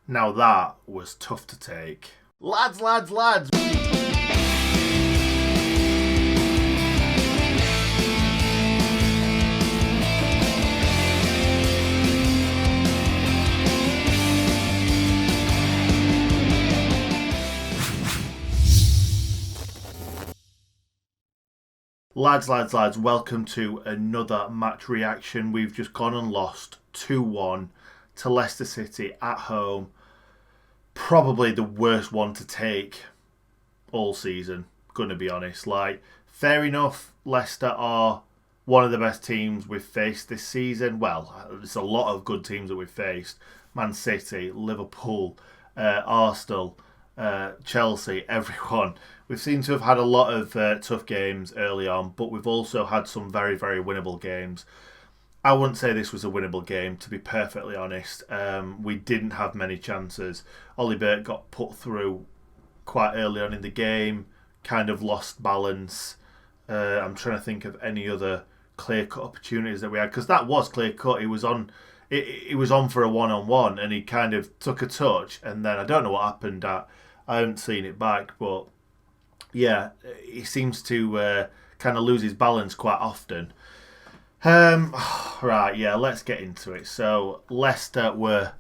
Now that was tough to take. Lads! Lads, welcome to another match reaction. We've just gone and lost 2-1 to Leicester City at home. Probably the worst one to take all season, gonna be honest. Fair enough, Leicester are one of the best teams we've faced this season. Well, there's a lot of good teams that we've faced. Man City, Liverpool, Arsenal, Chelsea, everyone. We've seemed to have had a lot of tough games early on, but we've also had some very, very winnable games. I wouldn't say this was a winnable game, to be perfectly honest. We didn't have many chances. Ollie Burke got put through quite early on in the game, kind of lost balance. I'm trying to think of any other clear-cut opportunities that we had, because that was clear-cut. He was on for a one-on-one, and he kind of took a touch, and then I don't know what happened. I haven't seen it back, but yeah, he seems to kind of lose his balance quite often. Right, yeah, let's get into it. So, Leicester were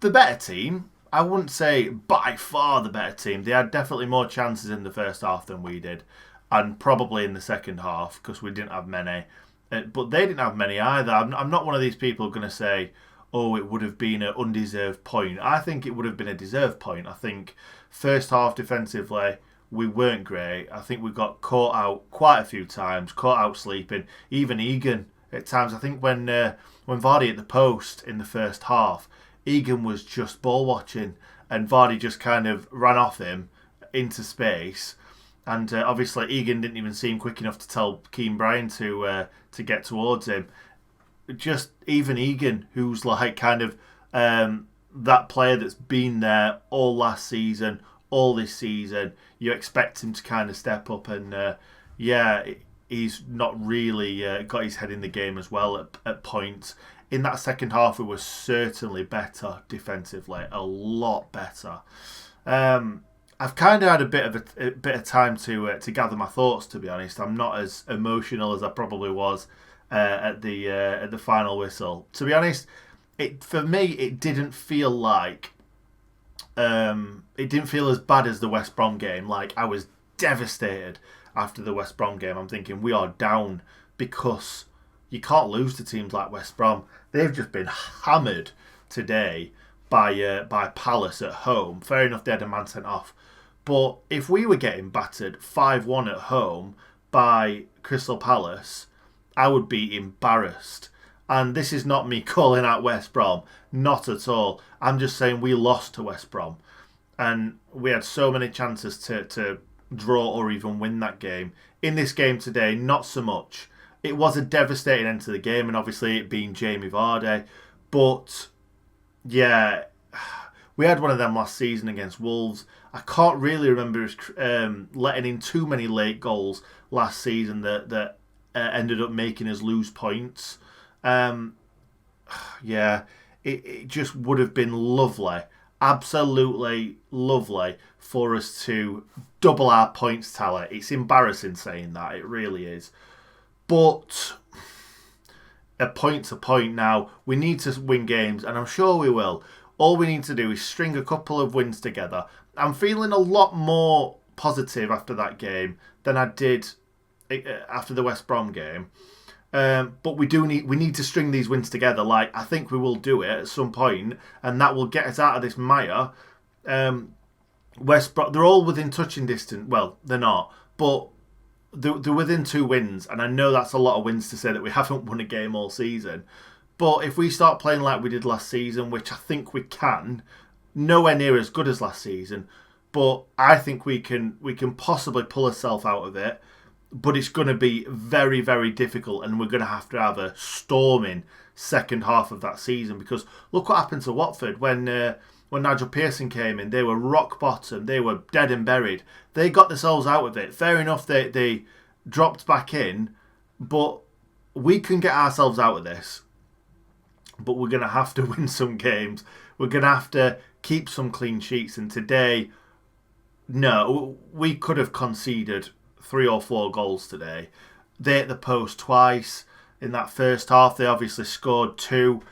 the better team. I wouldn't say by far the better team. They had definitely more chances in the first half than we did, and probably in the second half, because we didn't have many. But they didn't have many either. I'm not one of these people going to say, oh, it would have been an undeserved point. I think it would have been a deserved point. I think first half defensively, we weren't great. I think we got caught out quite a few times, caught out sleeping. Even Egan at times. I think when Vardy hit the post in the first half, Egan was just ball watching, and Vardy just kind of ran off him into space. And obviously Egan didn't even seem quick enough to tell Keane Bryan to get towards him. Just even Egan, who's kind of that player that's been there all last season, all this season, you expect him to kind of step up, and he's not really got his head in the game as well at points. In that second half, we were certainly better defensively, a lot better. I've kind of had a bit of time to gather my thoughts. To be honest, I'm not as emotional as I probably was at the final whistle. To be honest, for me it didn't feel like it didn't feel as bad as the West Brom game. I was devastated after the West Brom game. I'm thinking we are down, because you can't lose to teams like West Brom. They've just been hammered today by Palace at home. Fair enough, they had a man sent off. But if we were getting battered 5-1 at home by Crystal Palace, I would be embarrassed. And this is not me calling out West Brom. Not at all. I'm just saying we lost to West Brom. And we had so many chances to draw or even win that game. In this game today, not so much. It was a devastating end to the game, and obviously it being Jamie Vardy. But, yeah, we had one of them last season against Wolves. I can't really remember us letting in too many late goals last season that ended up making us lose points. It just would have been lovely, absolutely lovely, for us to double our points tally. It's embarrassing saying that, it really is. But a point to point now, we need to win games, and I'm sure we will. All we need to do is string a couple of wins together. I'm feeling a lot more positive after that game than I did after the West Brom game. But we need to string these wins together. I think we will do it at some point, and that will get us out of this mire. West Brom, they're all within touching distance. Well, they're not, but they're within 2 wins, and I know that's a lot of wins to say that we haven't won a game all season. But if we start playing like we did last season, which I think we can, nowhere near as good as last season, but I think we can possibly pull ourselves out of it. But it's going to be very, very difficult, and we're going to have a storming second half of that season, because look what happened to Watford when Nigel Pearson came in. They were rock bottom. They were dead and buried. They got themselves out of it. Fair enough, they dropped back in, but we can get ourselves out of this. but we're going to have to win some games. We're going to have to keep some clean sheets. And today, no, we could have conceded 3 or 4 goals today. They hit the post twice in that first half. They obviously scored 2.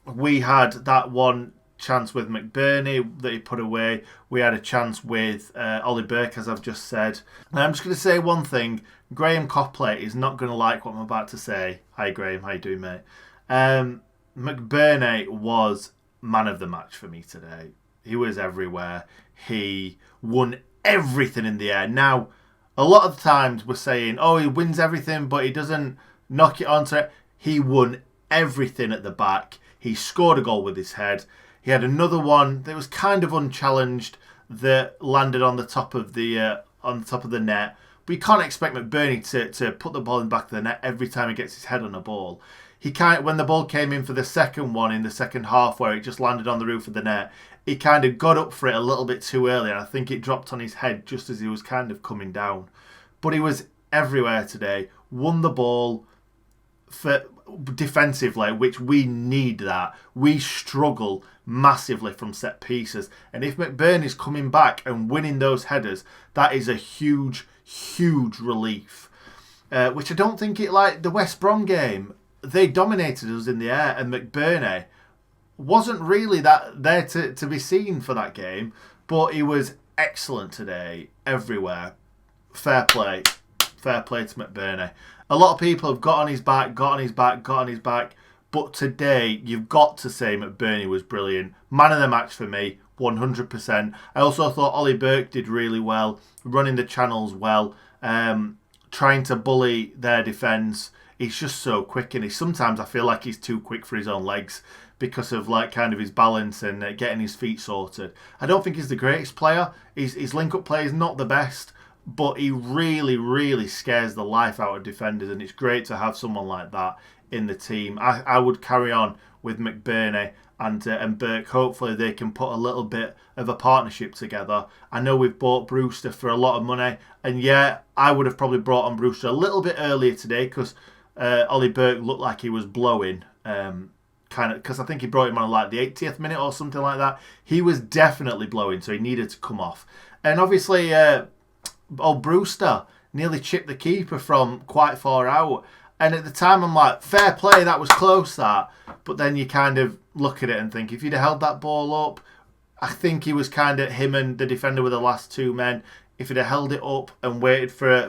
We had that one chance with McBurney that he put away. We had a chance with Ollie Burke, as I've just said. And I'm just going to say one thing. Graham Copley is not going to like what I'm about to say. Hi, Graham. How you doing, mate? McBurney was man of the match for me today. He was everywhere. He won everything in the air. Now, a lot of the times we're saying, oh, he wins everything, but he doesn't knock it onto it. He won everything at the back. He scored a goal with his head. He had another one that was kind of unchallenged that landed on the top of the net. But you can't expect McBurney to put the ball in the back of the net every time he gets his head on a ball. When the ball came in for the second one in the second half, where it just landed on the roof of the net, he kind of got up for it a little bit too early, and I think it dropped on his head just as he was kind of coming down. But he was everywhere today. Won the ball defensively, which we need that. We struggle massively from set pieces, and if McBurney's coming back and winning those headers, that is a huge, huge relief. Which I don't think like the West Brom game. They dominated us in the air, and McBurney wasn't really that there to be seen for that game, but he was excellent today everywhere. Fair play to McBurney. A lot of people have got on his back, but today you've got to say McBurney was brilliant. Man of the match for me, 100%. I also thought Ollie Burke did really well, running the channels well, trying to bully their defence. He's just so quick, and sometimes I feel like he's too quick for his own legs because of like kind of his balance and getting his feet sorted. I don't think he's the greatest player. His link-up play is not the best, but he really, really scares the life out of defenders, and it's great to have someone like that in the team. I would carry on with McBurney and Burke. Hopefully they can put a little bit of a partnership together. I know we've bought Brewster for a lot of money, and yeah, I would have probably brought on Brewster a little bit earlier today because Ollie Burke looked like he was blowing, because I think he brought him on like the 80th minute or something like that. He was definitely blowing, so he needed to come off. And obviously, old Brewster nearly chipped the keeper from quite far out. And at the time, I'm like, fair play, that was close, that. But then you kind of look at it and think, if you'd have held that ball up, I think he was kind of, him and the defender were the last 2 men. If he'd have held it up and waited for a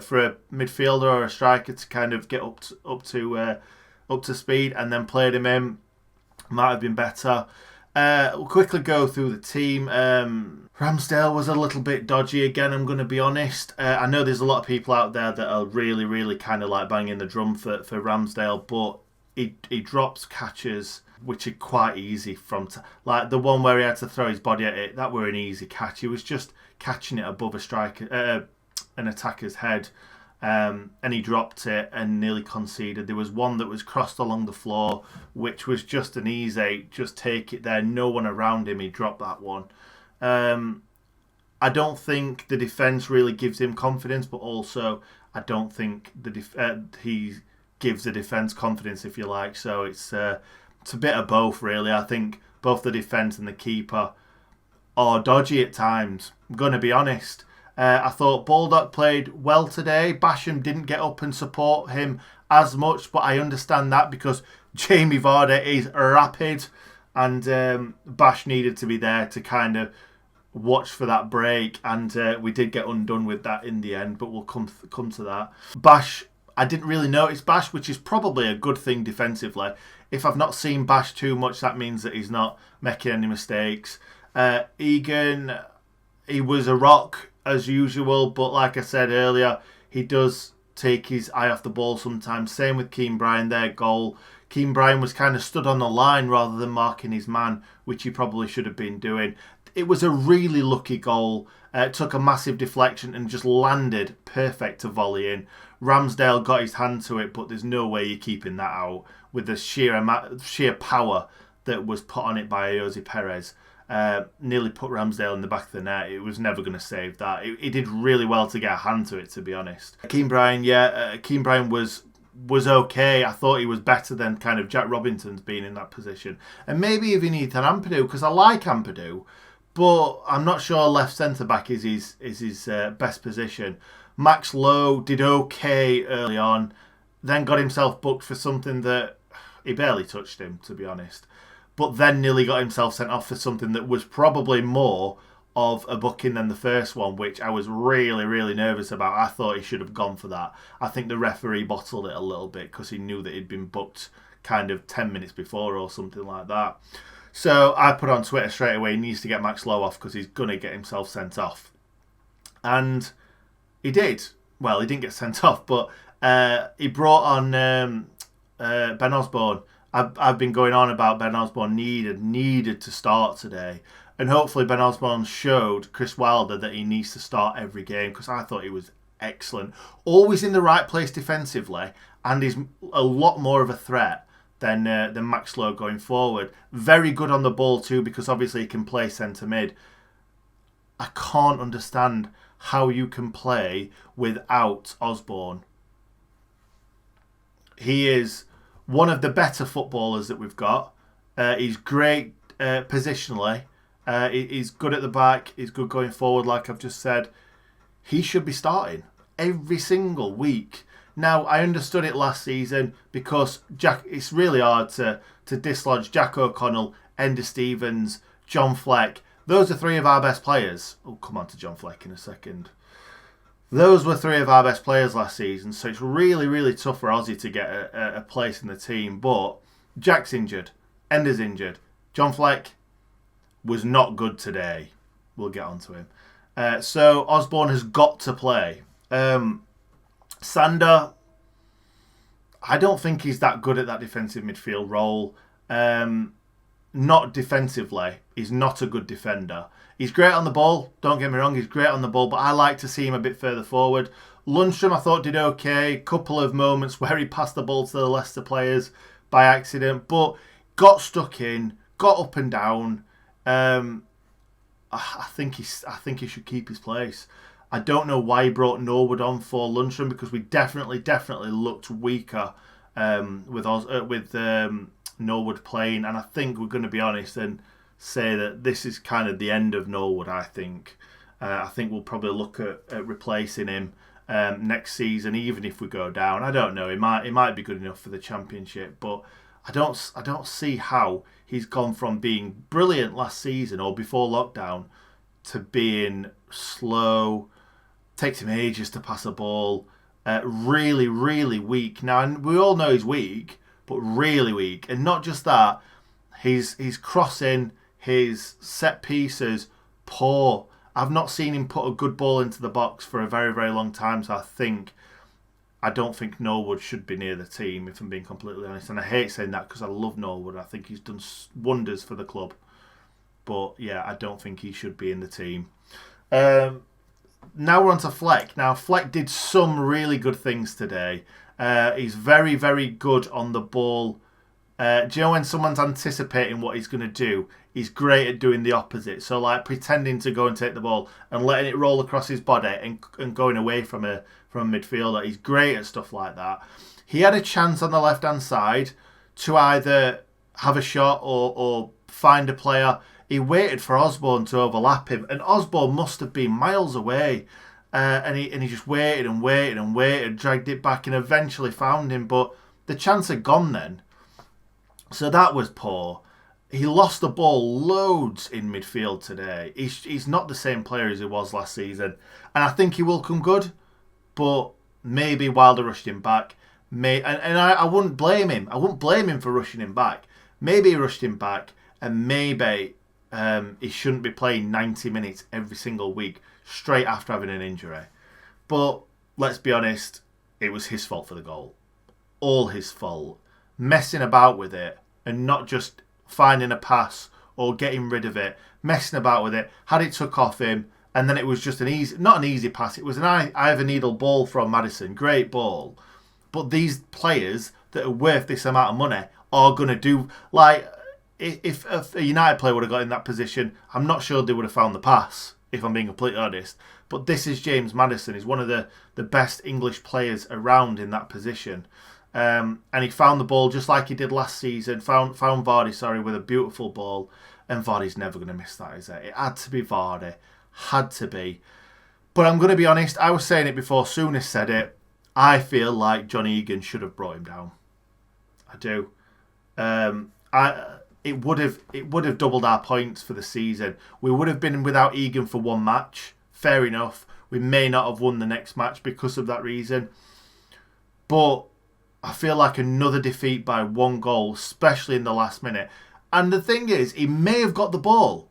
midfielder or a striker to kind of get up to speed and then played him in, might have been better. We'll quickly go through the team. Ramsdale was a little bit dodgy again, I'm going to be honest. I know there's a lot of people out there that are really, really kind of like banging the drum for Ramsdale, but he drops catches which are quite easy like the one where he had to throw his body at it. That were an easy catch. He was just catching it above a striker, an attacker's head, and he dropped it and nearly conceded. There was one that was crossed along the floor, which was just an easy, just take it there. No one around him. He dropped that one. I don't think the defence really gives him confidence, but also I don't think he gives the defence confidence, if you like. So it's a bit of both, really. I think both the defence and the keeper are dodgy at times. I'm going to be honest. I thought Baldock played well today. Basham didn't get up and support him as much, but I understand that because Jamie Vardy is rapid, and Bash needed to be there to kind of watch for that break, and we did get undone with that in the end, but we'll come to that. Bash, I didn't really notice Bash, which is probably a good thing defensively. If I've not seen Bash too much, that means that he's not making any mistakes. Egan, he was a rock as usual, but like I said earlier, he does take his eye off the ball sometimes. Same with Keane Bryan, their goal. Keane Bryan was kind of stood on the line rather than marking his man, which he probably should have been doing. It was a really lucky goal. It took a massive deflection and just landed perfect to volley in. Ramsdale got his hand to it, but there's no way you're keeping that out with the sheer power that was put on it by Jose Perez. Nearly put Ramsdale in the back of the net. It was never going to save that. He did really well to get a hand to it, to be honest. Keane Bryan, Keane Bryan was was okay. I thought he was better than kind of Jack Robinson's been in that position. And maybe even Ethan Ampadu, because I like Ampadu, but I'm not sure left centre-back is his best position. Max Lowe did okay early on, then got himself booked for something that he barely touched him, to be honest. But then nearly got himself sent off for something that was probably more of a booking than the first one, which I was really, really nervous about. I thought he should have gone for that. I think the referee bottled it a little bit because he knew that he'd been booked kind of 10 minutes before or something like that. So I put on Twitter straight away, he needs to get Max Lowe off because he's going to get himself sent off. And he did. Well, he didn't get sent off, but he brought on Ben Osborne. I've been going on about Ben Osborne needed to start today. And hopefully Ben Osborne showed Chris Wilder that he needs to start every game, because I thought he was excellent. Always in the right place defensively, and he's a lot more of a threat than Max Lowe going forward. Very good on the ball too, because obviously he can play centre mid. I can't understand how you can play without Osborne. He is one of the better footballers that we've got. He's great positionally. He's good at the back. He's good going forward, like I've just said. He should be starting every single week. Now, I understood it last season because it's really hard to dislodge Jack O'Connell, Enda Stevens, John Fleck. Those are three of our best players. We'll come on to John Fleck in a second. Those were three of our best players last season, so it's really, really tough for Ozzy to get a place in the team. But Jack's injured, Ender's injured, John Fleck was not good today. We'll get on to him. So Osborne has got to play. Sander, I don't think he's that good at that defensive midfield role. Not defensively. He's not a good defender. He's great on the ball. Don't get me wrong, he's great on the ball, but I like to see him a bit further forward. Lundstram, I thought, did okay. Couple of moments where he passed the ball to the Leicester players by accident, but got stuck in, got up and down. I think he should keep his place. I don't know why he brought Norwood on for Lundstram, because we definitely looked weaker with Norwood playing, and I think we're going to be honest and say that this is kind of the end of Norwood. I think we'll probably look at replacing him next season, even if we go down. I don't know. He might be good enough for the Championship, but I don't see how he's gone from being brilliant last season or before lockdown to being slow. Takes him ages to pass a ball. Really, really weak. Now, and we all know he's weak, but really weak. And not just that, his crossing, his set pieces, poor. I've not seen him put a good ball into the box for a very, very long time. So I don't think Norwood should be near the team, if I'm being completely honest. And I hate saying that because I love Norwood. I think he's done wonders for the club. But yeah, I don't think he should be in the team. Now we're on to Fleck. Now, Fleck did some really good things today. He's very, very good on the ball. Do you know when someone's anticipating what he's going to do? He's great at doing the opposite. So, like, pretending to go and take the ball and letting it roll across his body and going away from a midfielder. He's great at stuff like that. He had a chance on the left-hand side to either have a shot or find a player. He waited for Osborne to overlap him, and Osborne must have been miles away. And he just waited and waited and waited, dragged it back, and eventually found him. But the chance had gone then. So that was poor. He lost the ball loads in midfield today. He's not the same player as he was last season. And I think he will come good, but maybe Wilder rushed him back. I wouldn't blame him. I wouldn't blame him for rushing him back. Maybe he rushed him back, and maybe he shouldn't be playing 90 minutes every single week straight after having an injury. But let's be honest, it was his fault for the goal. All his fault. Messing about with it and not just finding a pass or getting rid of it. Messing about with it. Had it took off him, and then it was just not an easy pass. It was an eye of a needle ball from Maddison. Great ball. But these players that are worth this amount of money are going to do... Like, if a United player would have got in that position, I'm not sure they would have found the pass, if I'm being completely honest. But this is James Maddison. He's one of the best English players around in that position. And he found the ball just like he did last season. Found Vardy, with a beautiful ball. And Vardy's never going to miss that, is it? It had to be Vardy. Had to be. But I'm going to be honest, I was saying it before Souness said it. I feel like John Egan should have brought him down. I do. It would have doubled our points for the season. We would have been without Egan for one match. Fair enough. We may not have won the next match because of that reason. But I feel like another defeat by 1 goal, especially in the last minute. And the thing is, he may have got the ball.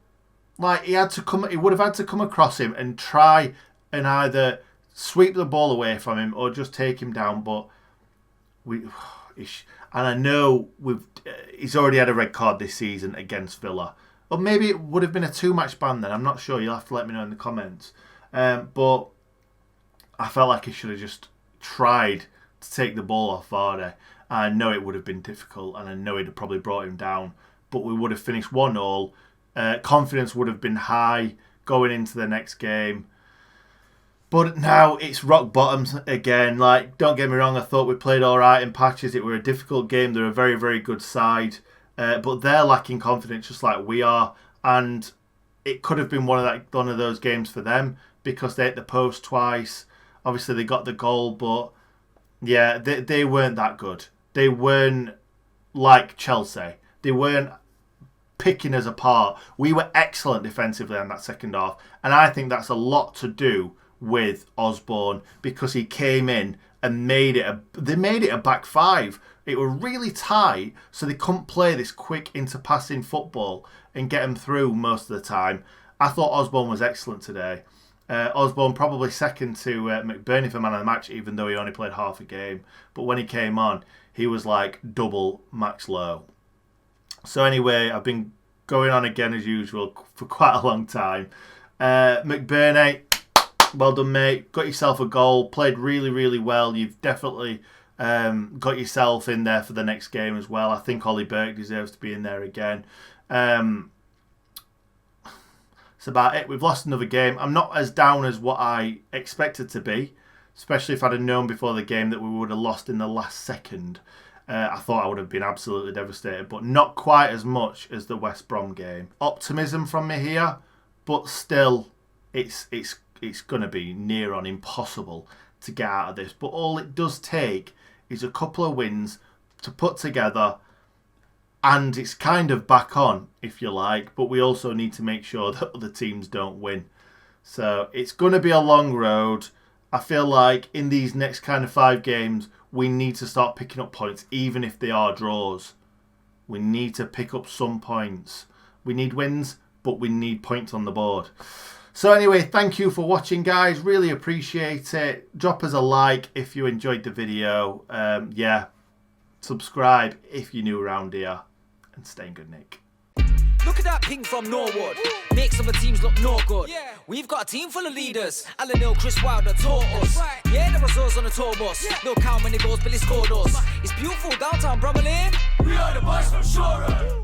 Like, he would have had to come across him and try and either sweep the ball away from him or just take him down. But and I know he's already had a red card this season against Villa. Or maybe it would have been a 2-match ban then. I'm not sure. You'll have to let me know in the comments. But I felt like he should have just tried to take the ball off Vardy. I know it would have been difficult, and I know he'd have probably brought him down. But we would have finished 1-1. Confidence would have been high going into the next game. But now it's rock bottom again. Like, don't get me wrong, I thought we played all right in patches. It were a difficult game. They're a very, very good side. But they're lacking confidence just like we are. And it could have been one of those games for them because they hit the post twice. Obviously, they got the goal, but yeah, they weren't that good. They weren't like Chelsea. They weren't picking us apart. We were excellent defensively in that second half. And I think that's a lot to do with Osborne because he came in and made it a back five. It were really tight, so they couldn't play this quick inter-passing football and get them through most of the time. I thought Osborne was excellent today. Osborne probably second to McBurney for man of the match, even though he only played half a game. But when he came on, he was like double Max Lowe. So anyway, I've been going on again as usual for quite a long time. McBurney, well done, mate. Got yourself a goal. Played really, really well. You've definitely got yourself in there for the next game as well. I think Ollie Burke deserves to be in there again. That's about it. We've lost another game. I'm not as down as what I expected to be, especially if I'd have known before the game that we would have lost in the last second. I thought I would have been absolutely devastated, but not quite as much as the West Brom game. Optimism from me here, but still, it's going to be near on impossible to get out of this. But all it does take is a couple of wins to put together, and it's kind of back on, if you like. But we also need to make sure that other teams don't win. So it's going to be a long road. I feel like in these next kind of 5 games, we need to start picking up points, even if they are draws. We need to pick up some points. We need wins, but we need points on the board. So anyway, thank you for watching, guys. Really appreciate it. Drop us a like if you enjoyed the video. Subscribe if you're new around here. And stay in good nick. Look at that ping from Norwood. Makes other teams look no good. Yeah. We've got a team full of leaders. Alan Hill, Chris Wilder taught us. Right. Yeah, there was us on the tour bus. Yeah. Look how many goals Billy scored us. It's beautiful downtown Bromley Lane. We are the boys from Shore.